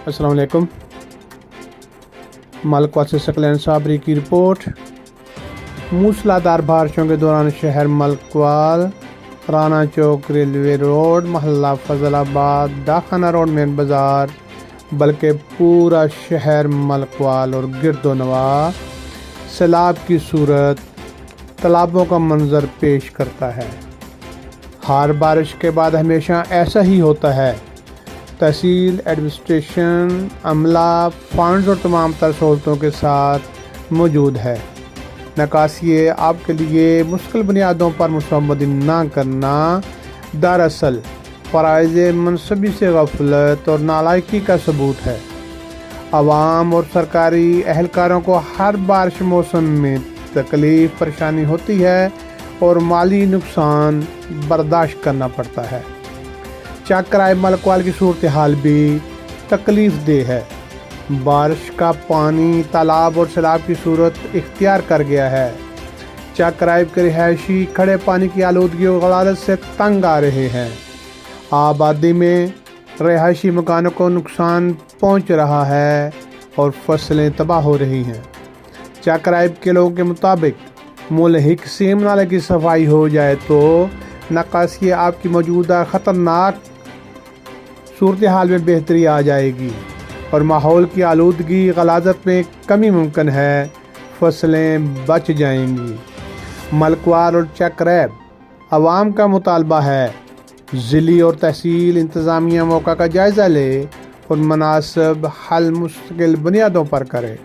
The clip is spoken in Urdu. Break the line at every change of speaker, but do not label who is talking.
السلام علیکم۔ ملکوال سے ثقلین صابری کی رپورٹ۔ موسلادھار بارشوں کے دوران شہر ملکوال، رانا چوک، ریلوے روڈ، محلہ فضل آباد، ڈاکخانہ روڈ، مین بازار بلکہ پورا شہر ملکوال اور گرد و نواح سیلاب کی صورت تالابوں کا منظر پیش کرتا ہے۔ ہر بارش کے بعد ہمیشہ ایسا ہی ہوتا ہے۔ تحصیل، ایڈمنسٹریشن، عملہ، فنڈز اور تمام تر سہولتوں کے ساتھ موجود ہے۔ نکاسی آپ کے لیے مستقل بنیادوں پر مستمدن نہ کرنا دراصل فرائض منصبی سے غفلت اور نالائکی کا ثبوت ہے۔ عوام اور سرکاری اہلکاروں کو ہر بارش موسم میں تکلیف پریشانی ہوتی ہے اور مالی نقصان برداشت کرنا پڑتا ہے۔ چک کرائے ملکوال کی صورتحال بھی تکلیف دہ ہے۔ بارش کا پانی تالاب اور سیلاب کی صورت اختیار کر گیا ہے۔ چک کرائے کے رہائشی کھڑے پانی کی آلودگی اور غلازت سے تنگ آ رہے ہیں۔ آبادی میں رہائشی مکانوں کو نقصان پہنچ رہا ہے اور فصلیں تباہ ہو رہی ہیں۔ چک کرائے کے لوگوں کے مطابق ملحق سیم نالے کی صفائی ہو جائے تو نکاسی آپ کی موجودہ خطرناک صورتحال میں بہتری آ جائے گی اور ماحول کی آلودگی غلازت میں کمی ممکن ہے، فصلیں بچ جائیں گی۔ ملکوال اور چک ریب عوام کا مطالبہ ہے ضلعی اور تحصیل انتظامیہ موقع کا جائزہ لے اور مناسب حل مستقل بنیادوں پر کرے۔